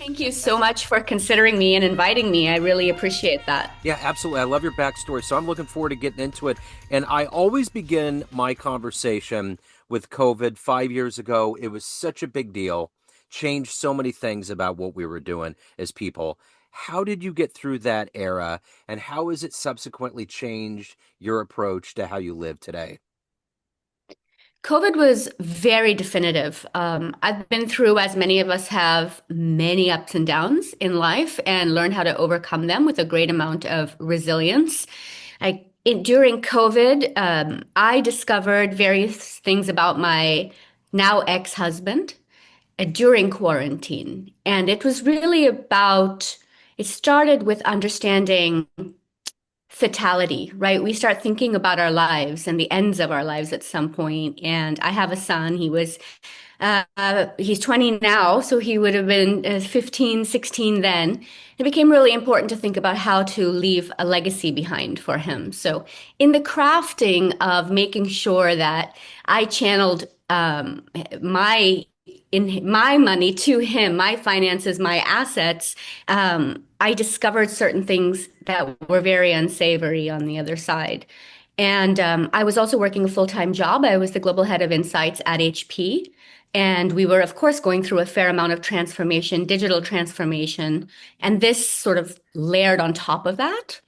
Thank you so much for considering me and inviting me. I really appreciate that. Yeah, absolutely. I love your backstory. So I'm looking forward to getting into it. And I always begin my conversation with COVID 5 years ago. It was such a big deal, changed so many things about what we were doing as people. How did you get through that era, and how has it subsequently changed your approach to how you live today? COVID was very definitive. I've been through, as many of us have, many ups and downs in life and learned how to overcome them with a great amount of resilience. During COVID, I discovered various things about my now ex-husband during quarantine. And it was really about, it started with understanding fatality, right? We start thinking about our lives and the ends of our lives at some point. And I have a son. He's 20 now, so he would have been 15, 16 then. It became really important to think about how to leave a legacy behind for him. So, in the crafting of making sure that I channeled my in my money to him, my finances, my assets, I discovered certain things that were very unsavory on the other side. And I was also working a full-time job. I was the global head of insights at HP. And we were, of course, going through a fair amount of transformation, digital transformation. And this sort of layered on top of that.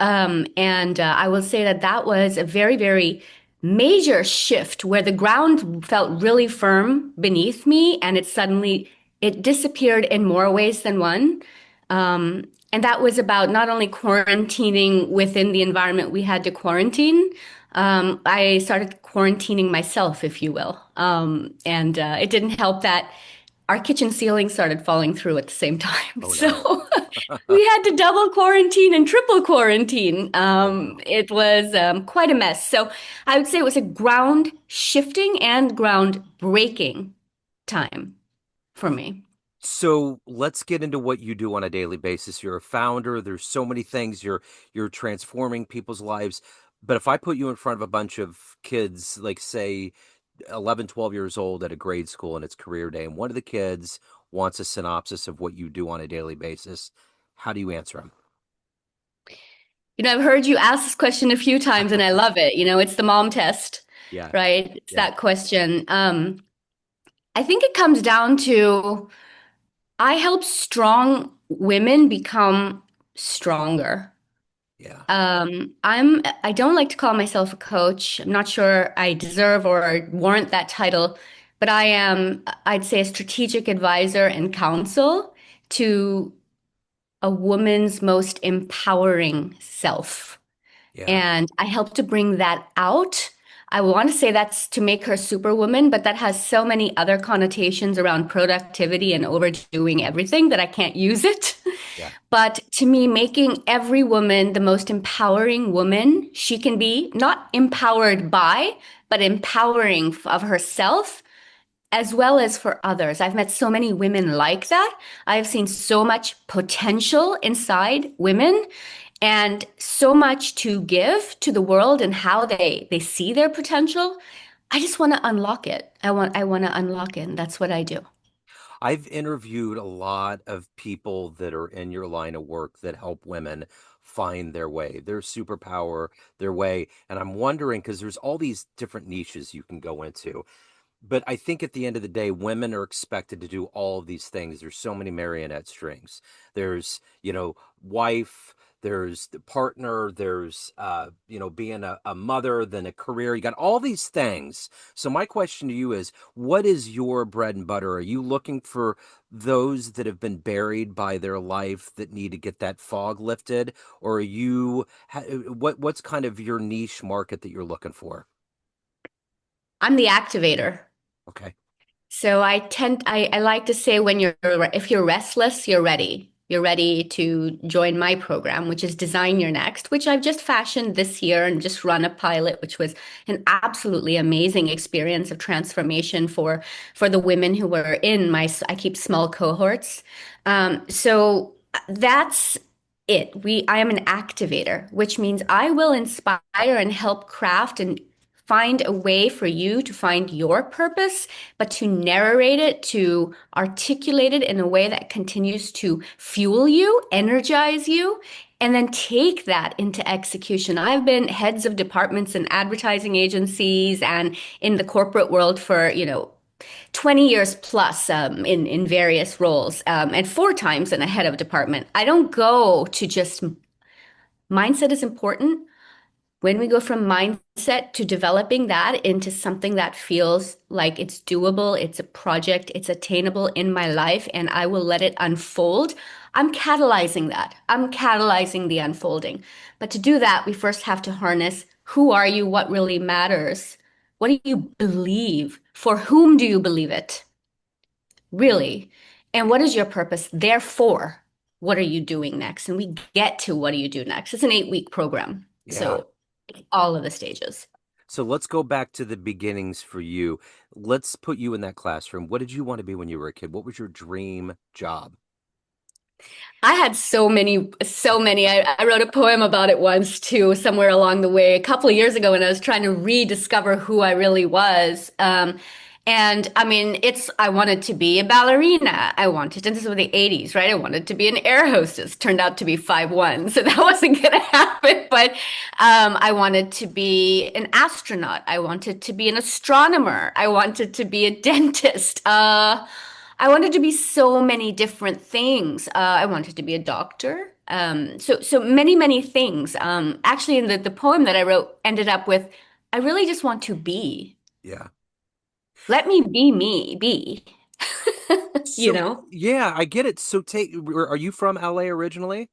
And I will say that that was a very, very major shift where the ground felt really firm beneath me and it disappeared in more ways than one. And that was about not only quarantining within the environment we had to quarantine. I started quarantining myself, if you will. And it didn't help that our kitchen ceiling started falling through at the same time. Oh, no. So we had to double quarantine and triple quarantine. Oh, no. It was quite a mess. So I would say it was a ground shifting and ground breaking time for me. So let's get into what you do on a daily basis. You're a founder. There's so many things. You're transforming people's lives. But if I put you in front of a bunch of kids, like say 11, 12 years old at a grade school and it's career day, and one of the kids wants a synopsis of what you do on a daily basis, how do you answer them? I've heard you ask this question a few times and I love it. It's the mom test, Yeah, right? It's yeah, that question. I think it comes down to I help strong women become stronger. yeah, I don't like to call myself a coach. I'm not sure I deserve or warrant that title, but I am, I'd say, a strategic advisor and counsel to a woman's most empowering self. yeah. And I help to bring that out. I want to say that's to make her superwoman, but that has so many other connotations around productivity and overdoing everything that I can't use it. Yeah. But to me, making every woman the most empowering woman she can be, not empowered by, but empowering of herself as well as for others. I've met so many women like that. I've seen so much potential inside women and so much to give to the world and how they see their potential. I just want to unlock it. I want to unlock it, and that's what I do. I've interviewed a lot of people that are in your line of work that help women find their way, their superpower, their way. And I'm wondering because there's all these different niches you can go into. But I think at the end of the day, women are expected to do all of these things. There's so many marionette strings. There's, wife, there's the partner, there's, being a mother, then a career. You got all these things. So my question to you is, what is your bread and butter? Are you looking for those that have been buried by their life that need to get that fog lifted? Or are what's kind of your niche market that you're looking for? I'm the activator. Okay. So I like to say if you're restless, you're ready. You're ready to join my program, which is Design Your Next, which I've just fashioned this year and just run a pilot, which was an absolutely amazing experience of transformation for the women who were in I keep small cohorts. So that's it. I am an activator, which means I will inspire and help craft and find a way for you to find your purpose, but to narrate it, to articulate it in a way that continues to fuel you, energize you, and then take that into execution. I've been heads of departments in advertising agencies and in the corporate world for, 20 years plus in various roles, and four times in a head of department. I don't go to just mindset is important. When we go from mindset to developing that into something that feels like it's doable, it's a project, it's attainable in my life, and I will let it unfold, I'm catalyzing that. I'm catalyzing the unfolding. But to do that, we first have to harness who are you, what really matters, what do you believe, for whom do you believe it, really? And what is your purpose? Therefore, what are you doing next? And we get to what do you do next? It's an 8-week program. Yeah. So all of the stages. So let's go back to the beginnings for you. Let's put you in that classroom. What did you want to be when you were a kid? What was your dream job? I had so many, so many. I wrote a poem about it once too, somewhere along the way, a couple of years ago when I was trying to rediscover who I really was. And I mean, I wanted to be a ballerina. I wanted, and this was the 80s, right? I wanted to be an air hostess. Turned out to be 5'1", so that wasn't going to happen. But I wanted to be an astronaut. I wanted to be an astronomer. I wanted to be a dentist. I wanted to be so many different things. I wanted to be a doctor. So many, many things. Actually, in the poem that I wrote ended up with, I really just want to be. Yeah. Let me be me, be, you So, know? yeah, I get it. So are you from LA originally?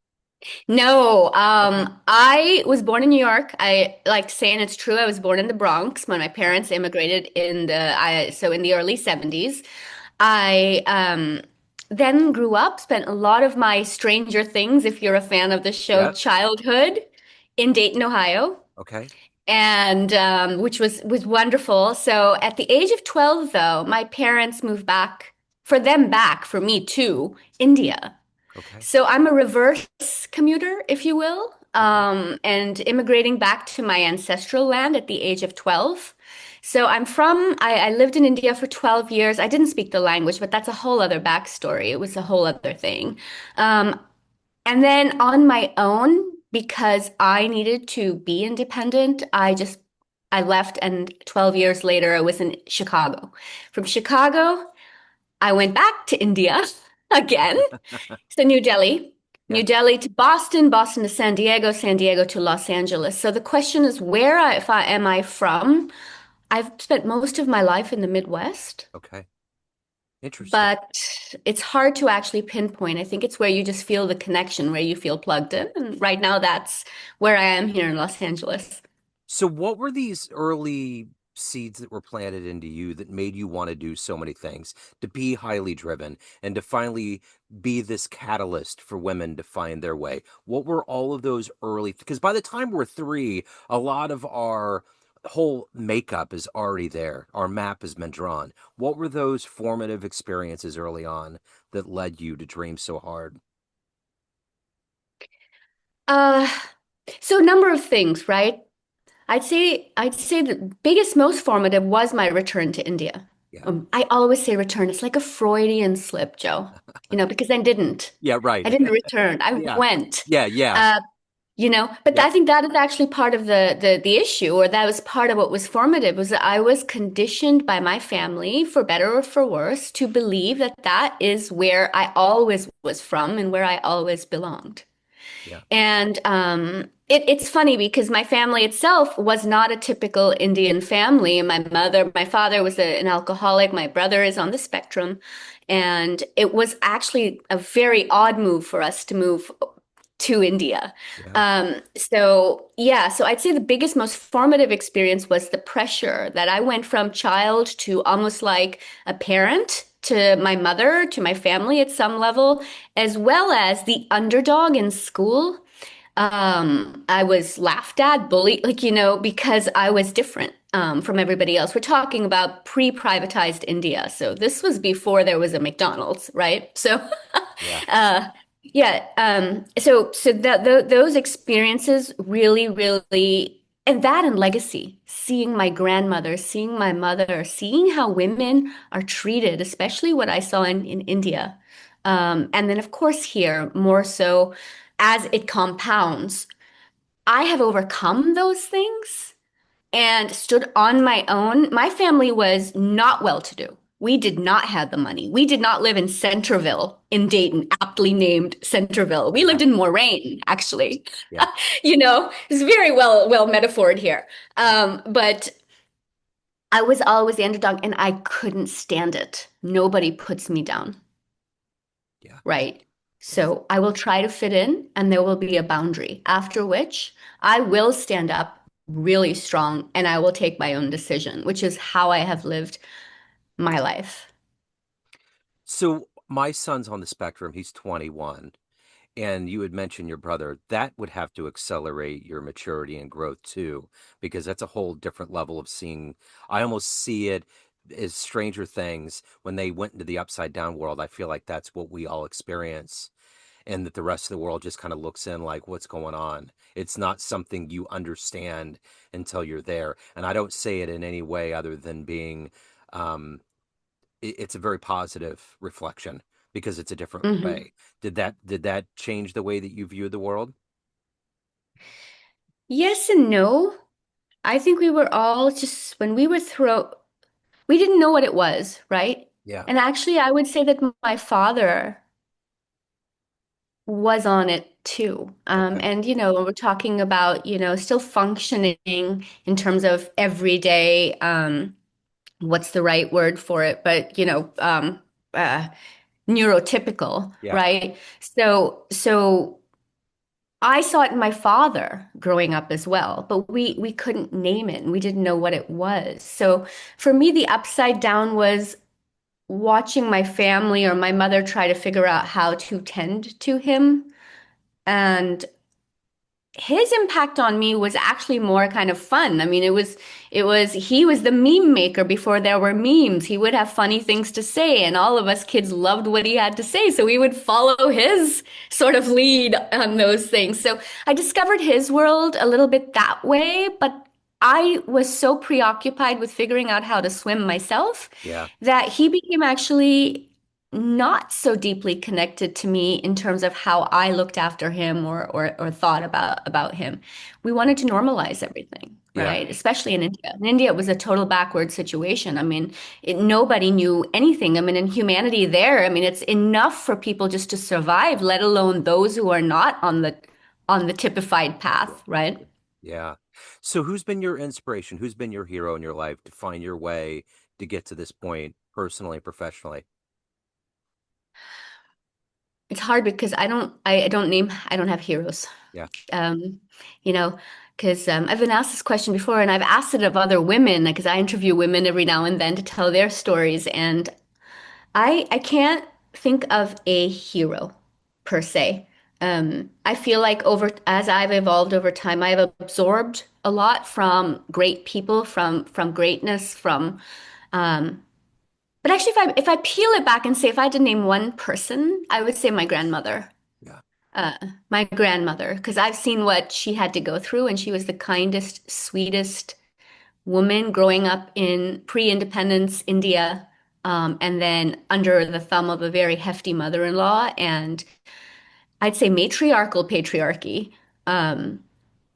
No, Okay. I was born in New York. I like to say, and it's true, I was born in the Bronx when my parents immigrated so in the early 70s. I then grew up, spent a lot of my Stranger Things, if you're a fan of the show, Yeah. childhood in Dayton, Ohio, Okay. and which was wonderful. So at the age of 12, though, my parents moved back for them back for me to India. Okay. So I'm a reverse commuter, if you will, Okay. and immigrating back to my ancestral land at the age of 12. So I lived in India for 12 years. I didn't speak the language, but that's a whole other backstory. It was a whole other thing. Um, and then on my own, because I needed to be independent, I left, and 12 years later, I was in Chicago. From Chicago, I went back to India again. So New Delhi, Yeah. New Delhi to Boston, Boston to San Diego, San Diego to Los Angeles. So the question is, if I am I from? I've spent most of my life in the Midwest, Okay. Interesting. but it's hard to actually pinpoint. I think it's where you just feel the connection, where you feel plugged in. And right now, that's where I am here in Los Angeles. So what were these early seeds that were planted into you that made you want to do so many things, to be highly driven and to finally be this catalyst for women to find their way? What were all of those early, because by the time we're three, a lot of our whole makeup is already there. Our map has been drawn. What were those formative experiences early on that led you to dream so hard? Uh, so a number of things, right? I'd say the biggest, most formative was my return to India. Yeah. I always say return. It's like a Freudian slip, Joe. Because Yeah, right. I didn't return. I Yeah. went. Yeah, yeah. Uh, but Yep. I think that is actually part of the issue, or that was part of what was formative, was that I was conditioned by my family, for better or for worse, to believe that that is where I always was from and where I always belonged. Yeah. And it's funny because my family itself was not a typical Indian family. My father was an alcoholic. My brother is on the spectrum. And it was actually a very odd move for us to move to India. Yeah. So I'd say the biggest, most formative experience was the pressure that I went from child to almost like a parent to my mother, to my family at some level, as well as the underdog in school. I was laughed at, bullied, because I was different from everybody else. We're talking about pre-privatized India. So this was before there was a McDonald's, right? So Yeah. uh, yeah. So those experiences really, really, And that and legacy, seeing my grandmother, seeing my mother, seeing how women are treated, especially what I saw in India. And then, of course, here, more so as it compounds, I have overcome those things and stood on my own. My family was not well to do. We did not have the money. We did not live in Centerville in Dayton, aptly named Centerville. We Yeah. lived in Moraine, actually. Yeah. It's very well metaphored here. But I was always the underdog and I couldn't stand it. Nobody puts me down, Yeah. right? Yes. So I will try to fit in and there will be a boundary, after which I will stand up really strong and I will take my own decision, which is how I have lived my life. So my son's on the spectrum. He's 21. And you had mentioned your brother. That would have to accelerate your maturity and growth too, because that's a whole different level of seeing. I almost see it as Stranger Things when they went into the upside down world. I feel like that's what we all experience, and that the rest of the world just kind of looks in like, what's going on? It's not something you understand until you're there. And I don't say it in any way other than being um, it's a very positive reflection because it's a different Mhm. way. Did that change the way that you view the world? Yes and no. I think we were all just, when we were we didn't know what it was, right? Yeah. And actually, I would say that my father was on it too. Okay. And, when we're talking about, still functioning in terms of everyday, what's the right word for it? But, uh, neurotypical, Yeah. right? So I saw it in my father growing up as well, but we couldn't name it and we didn't know what it was. So for me, the upside down was watching my family or my mother try to figure out how to tend to him. And his impact on me was actually more kind of fun. I mean, he was the meme maker before there were memes. He would have funny things to say, and all of us kids loved what he had to say. So we would follow his sort of lead on those things. So I discovered his world a little bit that way, but I was so preoccupied with figuring out how to swim myself Yeah. that he became actually not so deeply connected to me in terms of how I looked after him or thought about him. We wanted to normalize everything, Yeah. right? Especially in India. In India, it was a total backward situation. I mean, nobody knew anything. I mean, in humanity there, I mean, it's enough for people just to survive, let alone those who are not on the typified path, right? Yeah. So who's been your inspiration? Who's been your hero in your life to find your way to get to this point personally and professionally? It's hard because I don't have heroes. Yeah. Um, you know, because I've been asked this question before, and I've asked it of other women because I interview women every now and then to tell their stories, and I can't think of a hero per se. I feel like over as I've evolved over time, I've absorbed a lot from great people, from greatness, from but actually if I peel it back and say if I had to name one person, I would say my grandmother. Yeah. uh, my grandmother, because I've seen what she had to go through, and she was the kindest, sweetest woman growing up in pre-independence India, and then under the thumb of a very hefty mother-in-law, and I'd say matriarchal patriarchy, um,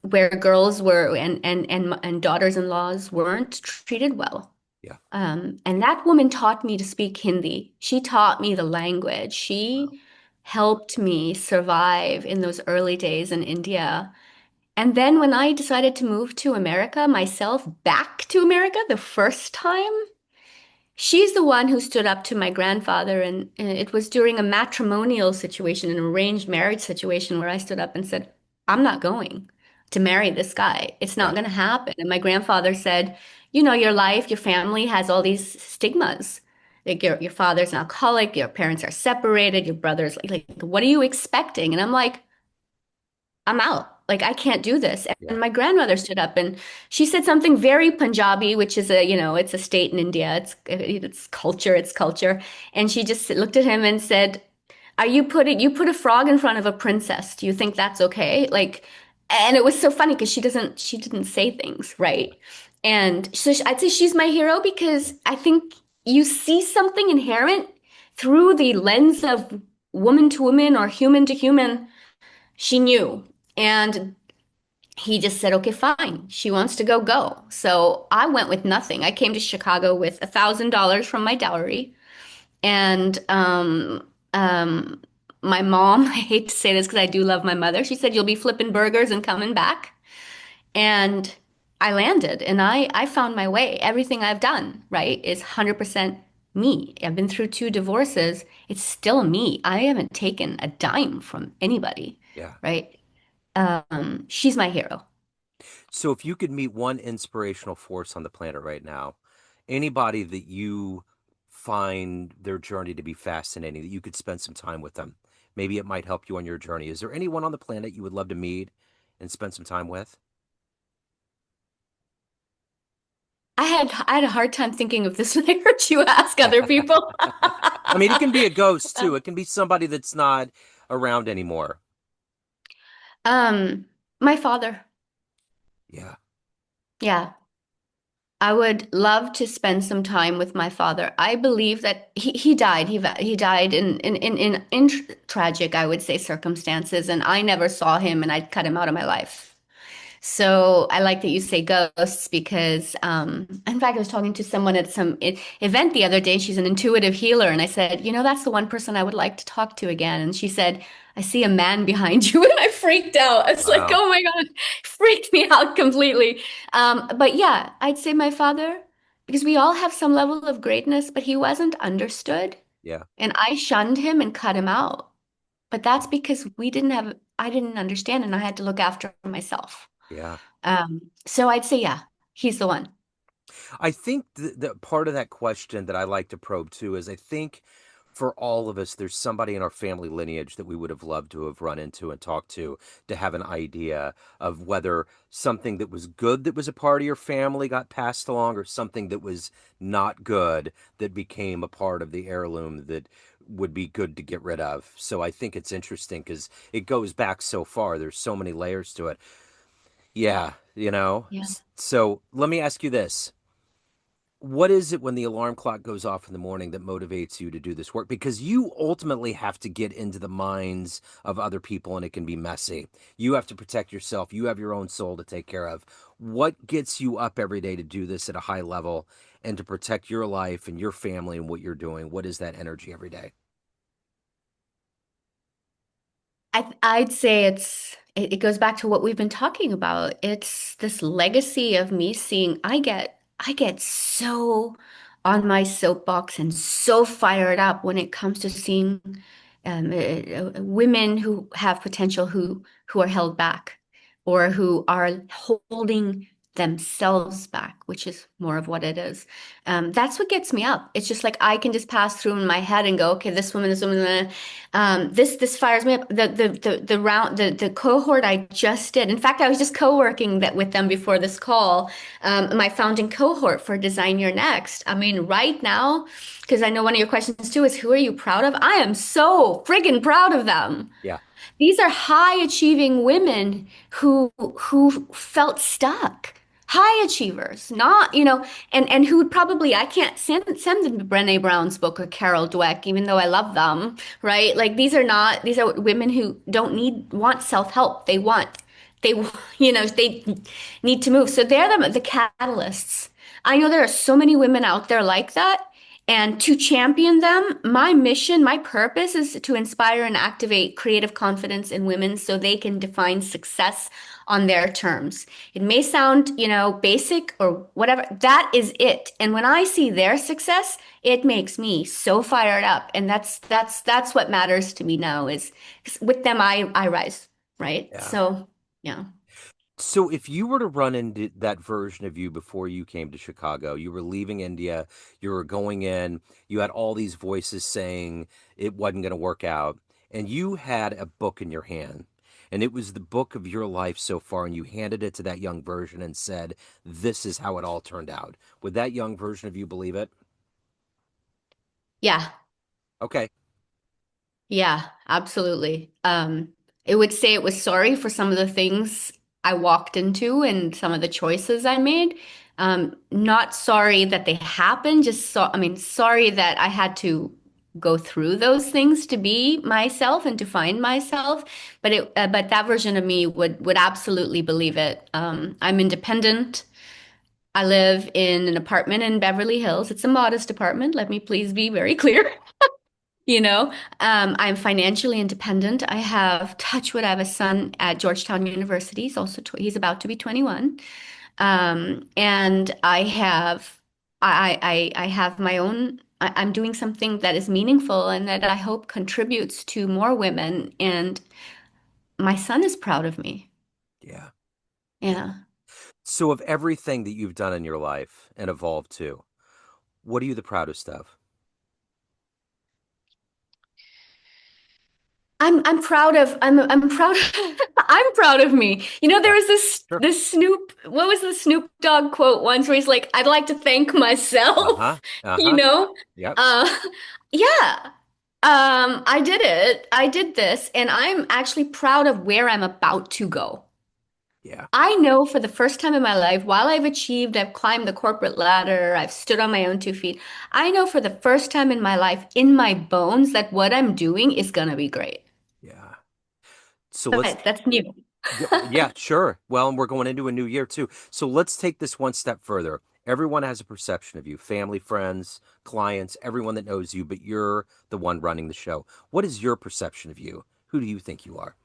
where girls were and daughters-in-laws weren't treated well. Yeah. And that woman taught me to speak Hindi. She taught me the language. Wow. She helped me survive in those early days in India. And then when I decided to move to America myself, back to America the first time, she's the one who stood up to my grandfather. And it was during a matrimonial situation, an arranged marriage situation, where I stood up and said, I'm not going to marry this guy. It's not Yeah. going to happen. And my grandfather said, your life, your family has all these stigmas. Like your father's an alcoholic, your parents are separated, your brother's like, what are you expecting? And I'm like, I'm out. Like, I can't do this. Yeah. And my grandmother stood up and she said something very Punjabi, which is it's a state in India. It's culture, it's culture. And she just looked at him and said, you put a frog in front of a princess. Do you think that's okay? Like, and it was so funny because she didn't say things, right? And so I'd say she's my hero because I think you see something inherent through the lens of woman to woman or human to human. She knew. And he just said, okay, fine. She wants to go, go. So I went with nothing. I came to Chicago with $1,000 from my dowry. And my mom, I hate to say this because I do love my mother. She said, you'll be flipping burgers and coming back. And I landed and I found my way. Everything I've done, right, is 100% me. I've been through two divorces. It's still me. I haven't taken a dime from anybody, Yeah. right? She's my hero. So if you could meet one inspirational force on the planet right now, anybody that you find their journey to be fascinating, that you could spend some time with them, maybe it might help you on your journey. Is there anyone on the planet you would love to meet and spend some time with? I had a hard time thinking of this when I heard you ask other people. I mean, it can be a ghost too. It can be somebody that's not around anymore. Um, my father. Yeah. Yeah. I would love to spend some time with my father. I believe that he died. He died in tragic, I would say, circumstances, and I never saw him, and I'd cut him out of my life. So I like that you say ghosts because, in fact, I was talking to someone at some event the other day. She's an intuitive healer, and I said, you know, that's the one person I would like to talk to again. And she said, I see a man behind you, and I freaked out. I was like, Wow. oh my God, freaked me out completely. But yeah, I'd say my father, because we all have some level of greatness, but he wasn't understood, Yeah. and I shunned him and cut him out. But that's because I didn't understand, and I had to look after myself. Yeah. So I'd say, yeah, he's the one. I think the part of that question that I like to probe too is I think for all of us, there's somebody in our family lineage that we would have loved to have run into and talked to have an idea of whether something that was good that was a part of your family got passed along or something that was not good that became a part of the heirloom that would be good to get rid of. So I think it's interesting because it goes back so far. There's so many layers to it. Yeah, you know. Yeah. So let me ask you this. What is it when the alarm clock goes off in the morning that motivates you to do this work? Because you ultimately have to get into the minds of other people and it can be messy. You have to protect yourself. You have your own soul to take care of. What gets you up every day to do this at a high level and to protect your life and your family and what you're doing? What is that energy every day? I'd say it goes back to what we've been talking about. It's this legacy of me seeing I get so on my soapbox and so fired up when it comes to seeing women who have potential who are held back or who are holding themselves back, which is more of what it is. That's what gets me up. It's just like I can just pass through in my head and go, okay, this woman, this fires me up. The cohort I just did. In fact, I was just co-working that with them before this call. My founding cohort for Design Your Next. I mean, right now, because I know one of your questions too is who are you proud of? I am so friggin' proud of them. Yeah. These are high achieving women who felt stuck. High achievers, not, and who would probably I can't send them to Brené Brown's book or Carol Dweck, even though I love them, right? Like these are women who don't want self-help. They they need to move. So they're the catalysts. I know there are so many women out there like that. And to champion them, my mission, my purpose is to inspire and activate creative confidence in women so they can define success on their terms. It may sound, basic or whatever. That is it. And when I see their success, it makes me so fired up. And that's what matters to me now is 'cause with them I rise, right? Yeah. So, yeah. So if you were to run into that version of you before you came to Chicago, you were leaving India, you were going in, you had all these voices saying it wasn't going to work out, and you had a book in your hand, and it was the book of your life so far, and you handed it to that young version and said, "This is how it all turned out." Would that young version of you believe it? Yeah. Okay. Yeah, absolutely. It would say it was sorry for some of the things. I walked into and some of the choices I made. Not sorry that they happened, just I mean, sorry that I had to go through those things to be myself and to find myself. But that version of me would absolutely believe it. I'm independent. I live in an apartment in Beverly Hills. It's a modest apartment. Let me please be very clear. You know, I'm financially independent. I have touch wood. I have a son at Georgetown University. He's about to be 21. And I have my own. I'm doing something that is meaningful and that I hope contributes to more women. And my son is proud of me. Yeah. Yeah. Yeah. So of everything that you've done in your life and evolved to, what are you the proudest of? I'm proud I'm proud of me. You know, there Yeah. was this Sure. this Snoop what was the Snoop Dogg quote once where he's like, I'd like to thank myself, Uh-huh. you Uh-huh. know? Yep. Uh yeah. I did it. I did this, and I'm actually proud of where I'm about to go. Yeah. I know for the first time in my life, while I've climbed the corporate ladder, I've stood on my own 2 feet, I know for the first time in my life, in my bones, that what I'm doing is gonna be great. Yeah. So let's But that's new. yeah, sure. Well, and we're going into a new year too. So let's take this one step further. Everyone has a perception of you, family, friends, clients, everyone that knows you, but you're the one running the show. What is your perception of you? Who do you think you are?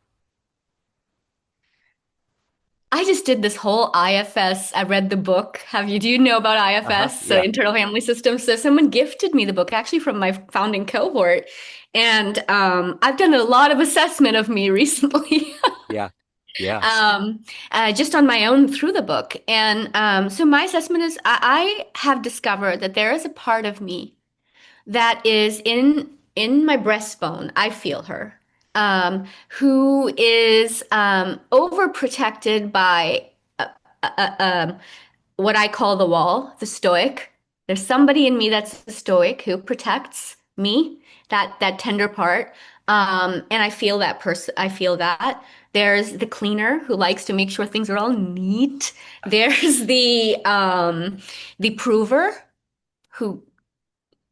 I just did this whole IFS. I read the book. Do you know about Uh-huh. IFS, so Yeah. internal family systems? So someone gifted me the book actually from my founding cohort. And I've done a lot of assessment of me recently, Yeah. Yeah. um, just on my own through the book. And so my assessment is I have discovered that there is a part of me that is in my breastbone. I feel her, who is overprotected by uh, uh, um, what I call the wall, the stoic. There's somebody in me that's the stoic who protects me, that tender part. And I feel that person. I feel that. There's the cleaner who likes to make sure things are all neat. There's the prover who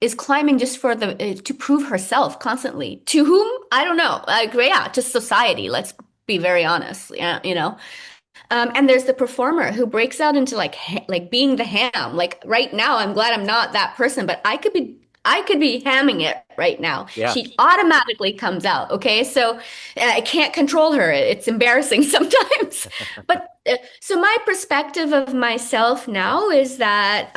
is climbing just for the to prove herself constantly. To whom? I don't know. Like, yeah, to society. Let's be very honest. Yeah, you know. And there's the performer who breaks out into like being the ham. Like right now, I'm glad I'm not that person, but I could be hamming it right now. Yeah. She automatically comes out. Okay, so I can't control her. It's embarrassing sometimes. But so my perspective of myself now is that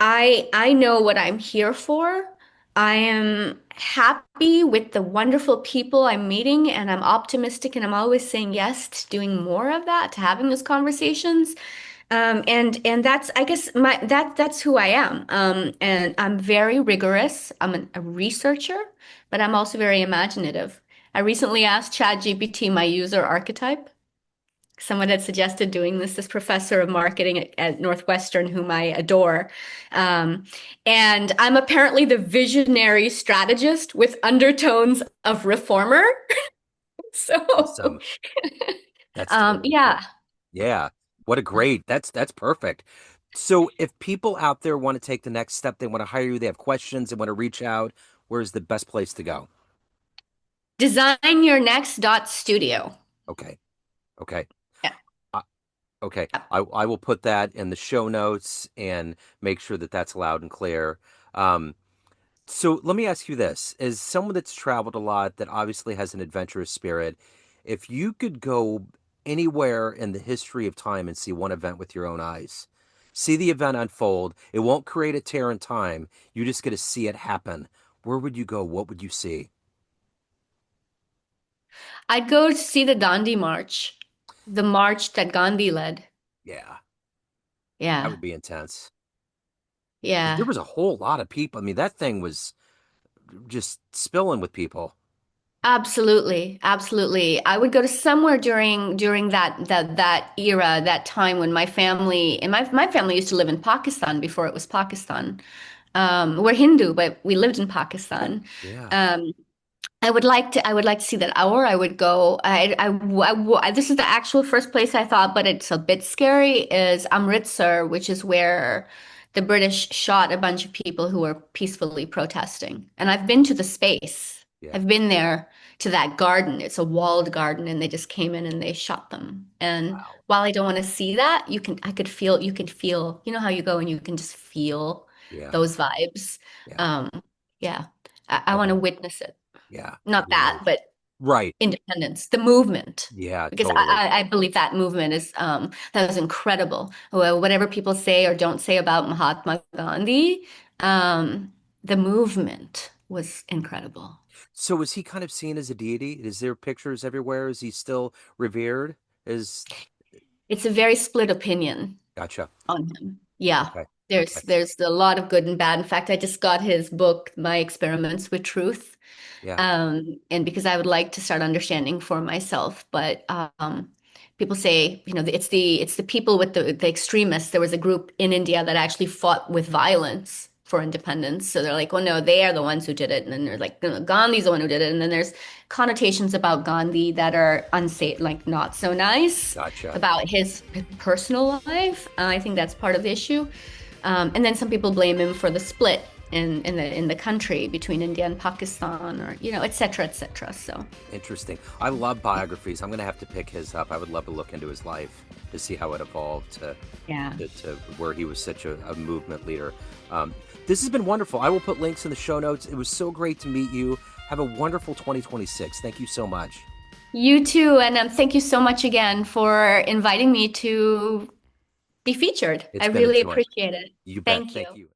I know what I'm here for. I am happy with the wonderful people I'm meeting, and I'm optimistic, and I'm always saying yes to doing more of that, to having those conversations. And that's, I guess, that's who I am. And I'm very rigorous. I'm a researcher, but I'm also very imaginative. I recently asked ChatGPT my user archetype. Someone had suggested doing this professor of marketing at Northwestern, whom I adore. Um, and I'm apparently the visionary strategist with undertones of reformer. So, Awesome. That's totally cool. yeah. Yeah. What a great. That's perfect. So if people out there want to take the next step, they want to hire you, they have questions, they want to reach out, where's the best place to go? Design your next dot studio. Okay. Okay. Yeah. Uh, okay. I will put that in the show notes and make sure that that's loud and clear. Um, so let me ask you this. As someone that's traveled a lot, that obviously has an adventurous spirit, if you could go anywhere in the history of time and see one event with your own eyes, see the event unfold, it won't create a tear in time. You just get to see it happen. Where would you go? What would you see? I'd go to see the Gandhi March, the march that Gandhi led. Yeah, that Yeah. would be intense. Because there Yeah. was a whole lot of people. I mean, that thing was just spilling with people. Absolutely, absolutely. I would go to somewhere during that era, that time when my family and my family used to live in Pakistan before it was Pakistan. We're Hindu, but we lived in Pakistan. Yeah. Um, I would like to see that hour. I would go. This is the actual first place I thought, but it's a bit scary. Is Amritsar, which is where the British shot a bunch of people who were peacefully protesting. And I've been to the space. Yeah. I've been there to that garden. It's a walled garden, and they just came in and they shot them. And Wow. while I don't want to see that, I could feel, you can feel, you know how you go and you can just feel Yeah. those vibes. Yeah. Um, yeah, I I've, want to witness it. yeah. Not that, Really. but Right. independence, the movement. Yeah, Because totally. I believe that movement is that was incredible. Well, whatever people say or don't say about Mahatma Gandhi, the movement was incredible. So was he kind of seen as a deity? Is there pictures everywhere? Is he still revered? Is It's a very split opinion Gotcha. on him. Yeah. Okay. Okay. There's a lot of good and bad. In fact, I just got his book, My Experiments with Truth. Yeah. And because I would like to start understanding for myself. But people say, you know, it's the people with the extremists. There was a group in India that actually fought with violence for independence. So they're like, oh no, they are the ones who did it. And then they're like, no, Gandhi's the one who did it. And then there's connotations about Gandhi that are unsafe, like not so nice Gotcha. about his personal life. I think that's part of the issue. And then some people blame him for the split in the country between India and Pakistan, or you know, et cetera, et cetera. So Interesting. I love biographies. I'm going to have to pick his up. I would love to look into his life to see how it evolved yeah. to where he was such a movement leader. Um, this has been wonderful. I will put links in the show notes. It was so great to meet you. Have a wonderful 2026. Thank you so much. You too, and thank you so much again for inviting me to be featured. I It's been a really joy. appreciate it. You bet. Thank Thank you. you.